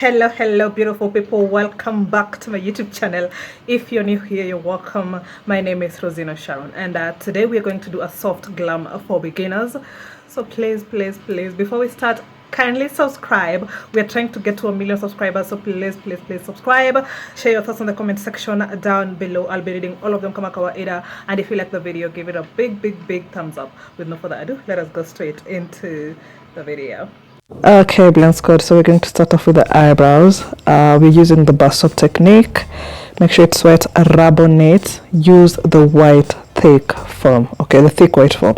Hello beautiful people, welcome back to my YouTube channel. If you're new here, you're welcome. My name is Rosina Sharon, and today we're going to do a soft glam for beginners. So please before we start, kindly subscribe. We're trying to get to 1 million subscribers, so please subscribe. Share your thoughts in the comment section down below. I'll be reading all of them. And if you like the video, give it a big thumbs up. With no further ado, let us go straight into the video. Okay, blend squad, so we're going to start off with the eyebrows. We're using the bust up technique. Make sure it's wet, rubonate. Use the white thick foam, okay, the thick white foam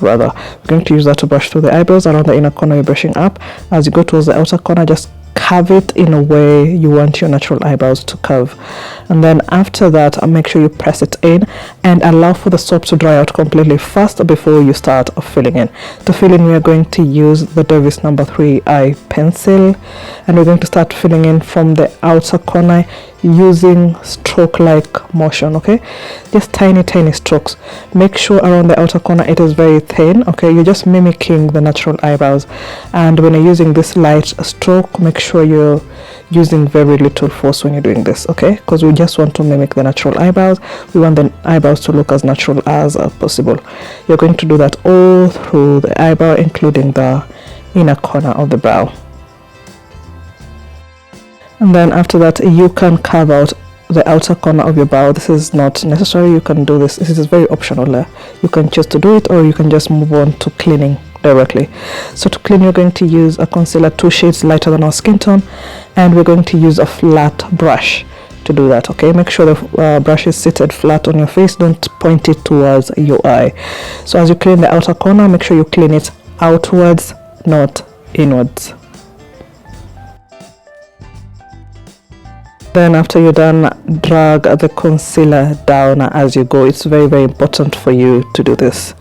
rather. We're going to use that to brush through the eyebrows. Around the inner corner you're brushing up. As you go towards the outer corner, just curve it in a way you want your natural eyebrows to curve, and then after that make sure you press it in and allow for the soap to dry out completely first before you start filling in. To fill in, we are going to use the Davis number 3 eye pencil, and we're going to start filling in from the outer corner using stroke like motion, okay, just tiny strokes. Make sure around the outer corner it is very thin, okay, you're just mimicking the natural eyebrows, and when you're using this light stroke, make sure you're using very little force when you're doing this, okay, because we just want to mimic the natural eyebrows. We want the eyebrows to look as natural as possible. You're going to do that all through the eyebrow, including the inner corner of the brow. And then after that you can carve out the outer corner of your brow. This is not necessary, you can do this, this is very optional. You can choose to do it, or you can just move on to cleaning directly. So to clean, you're going to use a concealer 2 shades lighter than our skin tone, and we're going to use a flat brush to do that, okay. Make sure the brush is seated flat on your face, don't point it towards your eye. So as you clean the outer corner, make sure you clean it outwards, not inwards. Then after you're done, drag the concealer down as you go. It's very important for you to do this,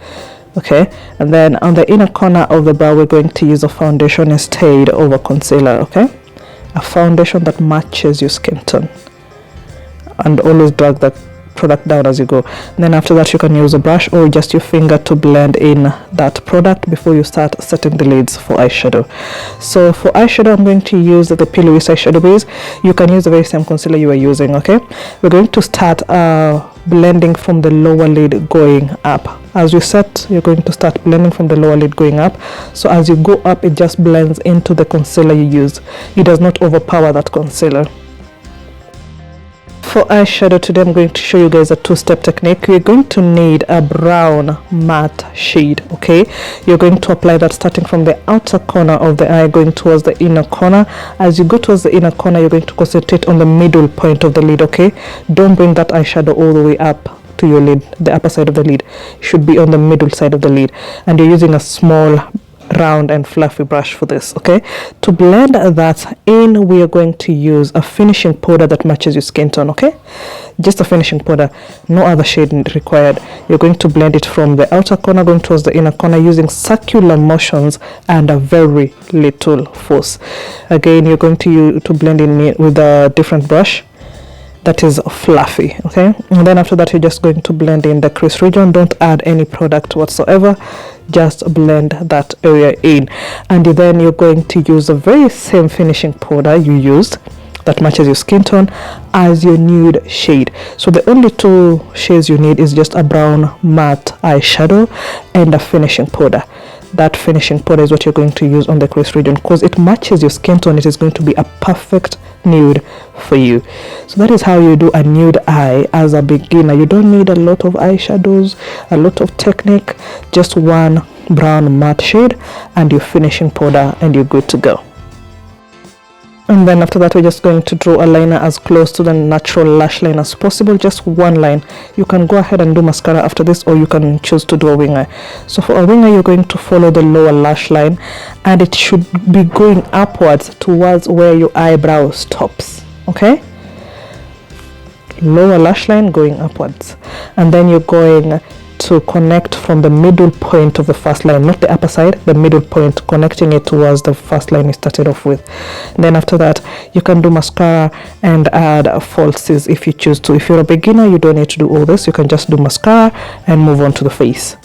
okay. And then on the inner corner of the brow, we're going to use a foundation instead of a concealer, okay, a foundation that matches your skin tone, and always drag the product down as you go. And then after that you can use a brush or just your finger to blend in that product before you start setting the lids for eyeshadow. So for eyeshadow, I'm going to use the Plouise eyeshadow base. You can use the very same concealer you were using, okay. We're going to start blending from the lower lid going up. As you set, you're going to start blending from the lower lid going up, so as you go up it just blends into the concealer you use. It does not overpower that concealer. For eyeshadow today, I'm going to show you guys a 2-step technique. You're going to need a brown matte shade, okay. You're going to apply that starting from the outer corner of the eye going towards the inner corner. As you go towards the inner corner, you're going to concentrate on the middle point of the lid, okay. Don't bring that eyeshadow all the way up to your lid, the upper side of the lid. It should be on the middle side of the lid, and you're using a small round and fluffy brush for this, okay. To blend that in, we are going to use a finishing powder that matches your skin tone, okay, just a finishing powder, no other shade required. You're going to blend it from the outer corner going towards the inner corner using circular motions and a very little force. Again, you're going to blend in with a different brush that is fluffy, okay. And then after that you're just going to blend in the crease region. Don't add any product whatsoever, just blend that area in, and then you're going to use the very same finishing powder you used that matches your skin tone as your nude shade. So the only 2 shades you need is just a brown matte eyeshadow and a finishing powder. That finishing powder is what you're going to use on the crease region because it matches your skin tone. It is going to be a perfect nude for you. So that is how you do a nude eye as a beginner. You don't need a lot of eyeshadows, a lot of technique, just one brown matte shade and your finishing powder, and you're good to go. And then after that we're just going to draw a liner as close to the natural lash line as possible, just one line. You can go ahead and do mascara after this, or you can choose to do a wing eye. So for a wing eye, you're going to follow the lower lash line, and it should be going upwards towards where your eyebrow stops, okay. Lower lash line going upwards, and then you're going to connect from the middle point of the first line, not the upper side, the middle point, connecting it towards the first line you started off with. And then after that you can do mascara and add falsies if you choose to. If you're a beginner, you don't need to do all this, you can just do mascara and move on to the face.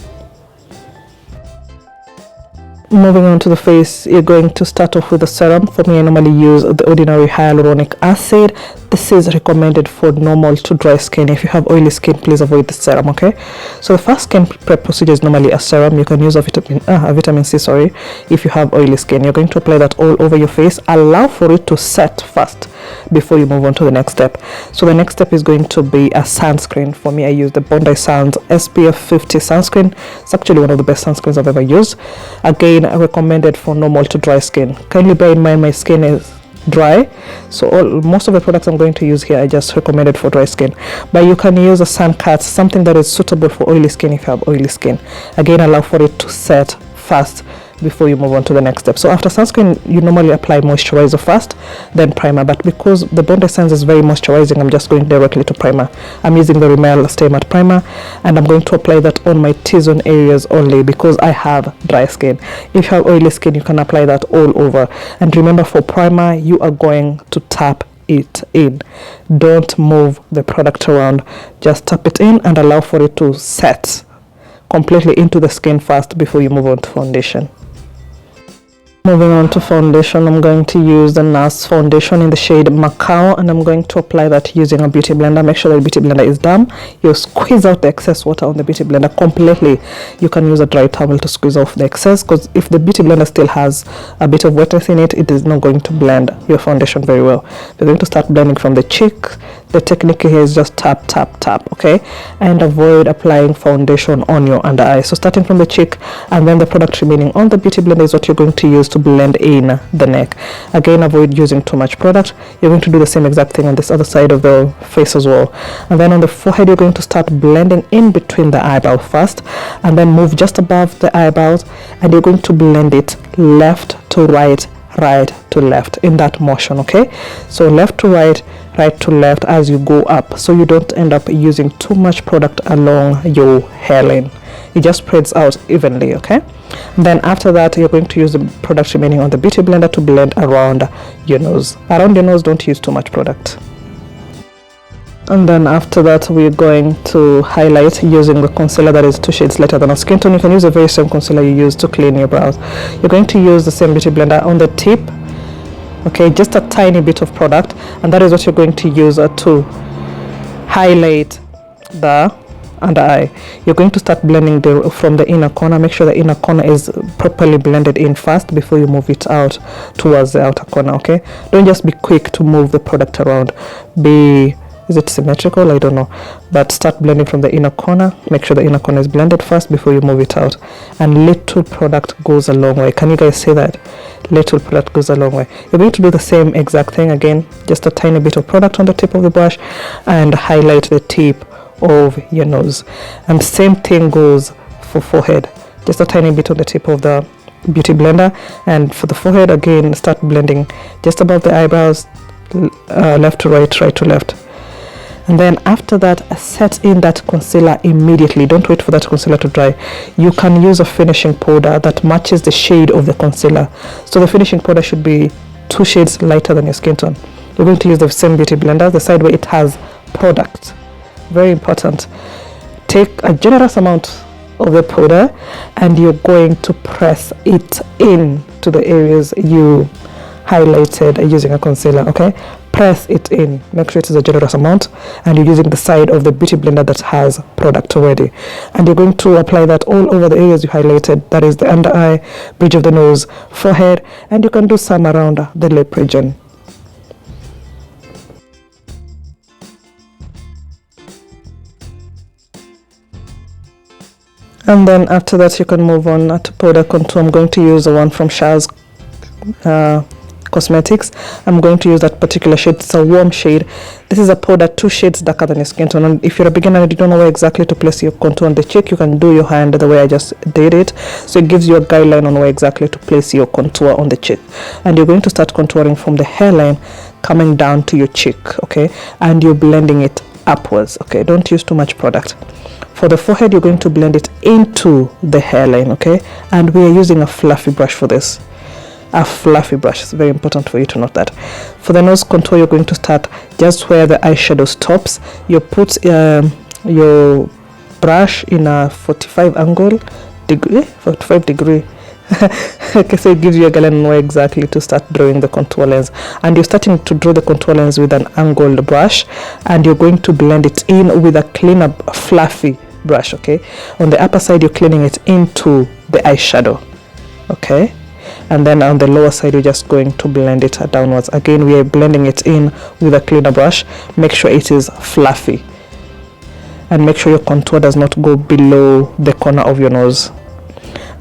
Moving on to the face, you're going to start off with the serum. For me, I normally use the Ordinary Hyaluronic Acid. This is recommended for normal to dry skin. If you have oily skin, please avoid the serum, okay? So the first skin prep procedure is normally a serum. You can use a vitamin C, sorry, if you have oily skin. You're going to apply that all over your face. Allow for it to set first before you move on to the next step. So the next step is going to be a sunscreen. For me, I use the Bondi Sands SPF 50 sunscreen. It's actually one of the best sunscreens I've ever used. Again, recommended for normal to dry skin. Kindly bear in mind my skin is dry, so most of the products I'm going to use here are just recommended for dry skin, but you can use a sun cut, something that is suitable for oily skin if you have oily skin. Again, allow for it to set first before you move on to the next step. So after sunscreen, you normally apply moisturizer first, then primer, but because the Bondi Sands is very moisturizing, I'm just going directly to primer. I'm using the Rimmel Stay Matte primer, and I'm going to apply that on my T-zone areas only because I have dry skin. If you have oily skin, you can apply that all over. And remember, for primer, you are going to tap it in. Don't move the product around, just tap it in and allow for it to set completely into the skin first before you move on to foundation. Moving on to foundation, I'm going to use the Nars foundation in the shade Macao, and I'm going to apply that using a beauty blender. Make sure the beauty blender is damp. You squeeze out the excess water on the beauty blender completely. You can use a dry towel to squeeze off the excess, because if the beauty blender still has a bit of wetness in it, it is not going to blend your foundation very well. We're going to start blending from the cheek. The technique here is just tap, tap, tap, okay? And avoid applying foundation on your under eye. So starting from the cheek, and then the product remaining on the beauty blender is what you're going to use to blend in the neck. Again, avoid using too much product. You're going to do the same exact thing on this other side of the face as well. And then on the forehead, you're going to start blending in between the eyebrow first, and then move just above the eyebrows, and you're going to blend it left to right, right to left in that motion, okay? So left to right, right to left as you go up, so you don't end up using too much product along your hairline. It just spreads out evenly, okay? And then after that, you're going to use the product remaining on the beauty blender to blend around your nose. Around your nose, don't use too much product. And then after that, we're going to highlight using the concealer that is 2 shades lighter than our skin tone. You can use the very same concealer you use to clean your brows. You're going to use the same beauty blender on the tip, okay, just a tiny bit of product, and that is what you're going to use to highlight the under eye. You're going to start blending from the inner corner. Make sure the inner corner is properly blended in first before you move it out towards the outer corner, okay? Don't just be quick to move the product around. Is it symmetrical? I don't know. But start blending from the inner corner. Make sure the inner corner is blended first before you move it out. And little product goes a long way. Can you guys say that? Little product goes a long way. You're going to do the same exact thing again. Just a tiny bit of product on the tip of the brush and highlight the tip of your nose. And same thing goes for forehead. Just a tiny bit on the tip of the beauty blender. And for the forehead, again, start blending just above the eyebrows, left to right, right to left. And then after that, set in that concealer immediately. Don't wait for that concealer to dry. You can use a finishing powder that matches the shade of the concealer. So the finishing powder should be 2 shades lighter than your skin tone. You're going to use the same beauty blender, the side where it has product. Very important. Take a generous amount of the powder and you're going to press it in to the areas you highlighted using a concealer, okay? Press it in. Make sure it is a generous amount, and you're using the side of the beauty blender that has product already, and you're going to apply that all over the areas you highlighted. That is the under eye, bridge of the nose, forehead, and you can do some around the lip region. And then after that, you can move on to powder contour. I'm going to use the one from Shaarz Cosmetics. I'm going to use that particular shade. It's a warm shade. This is a powder 2 shades darker than your skin tone, and if you're a beginner and you don't know where exactly to place your contour on the cheek, you can do your hand the way I just did it. So it gives you a guideline on where exactly to place your contour on the cheek. And you're going to start contouring from the hairline coming down to your cheek, okay? And you're blending it upwards, okay? Don't use too much product. For the forehead, you're going to blend it into the hairline, okay? And we are using a fluffy brush for this. A fluffy brush. It's very important for you to note that. For the nose contour, you're going to start just where the eyeshadow stops. You put your brush in a 45 degree Okay, so it gives you a gallon more exactly to start drawing the contour lines, and you're starting to draw the contour lines with an angled brush, and you're going to blend it in with a clean up fluffy brush. Okay, on the upper side you're cleaning it into the eyeshadow, okay, and then on the lower side you're just going to blend it downwards. Again, we are blending it in with a cleaner brush. Make sure it is fluffy, and make sure your contour does not go below the corner of your nose.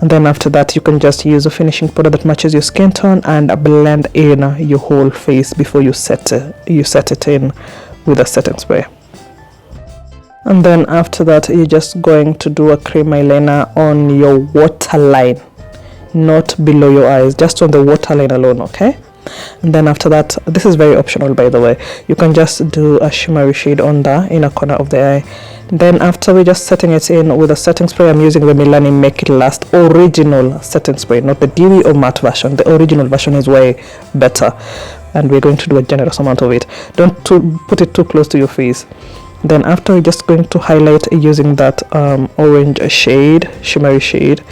And then after that you can just use a finishing powder that matches your skin tone and blend in your whole face before you set it in with a setting spray. And then after that you're just going to do a cream eyeliner on your waterline, not below your eyes, just on the waterline alone, okay? And then after that, this is very optional by the way, you can just do a shimmery shade on the inner corner of the eye. Then after we're just setting it in with a setting spray, I'm using the Milani Make It Last original setting spray, not the dewy or matte version. The original version is way better, and we're going to do a generous amount of it. Don't put it too close to your face. Then after, we're just going to highlight using that orange shade, shimmery shade,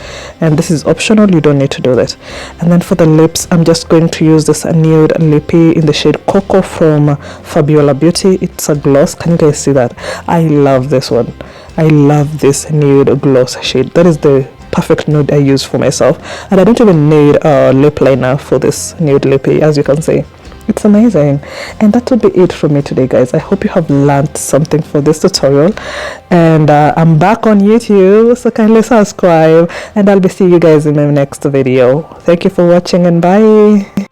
and this is optional, you don't need to do that. And then for the lips, I'm just going to use this Nude lippy in the shade Cocoa from Fabiola Beauty. It's a gloss. Can you guys see that? I love this one. I love this nude gloss shade. That is the perfect nude I use for myself, and I don't even need a lip liner for this nude lippy, as you can see. It's amazing. And that would be it for me today, guys. I hope you have learned something for this tutorial, and I'm back on YouTube, so kindly subscribe, and I'll be seeing you guys in my next video. Thank you for watching, and bye.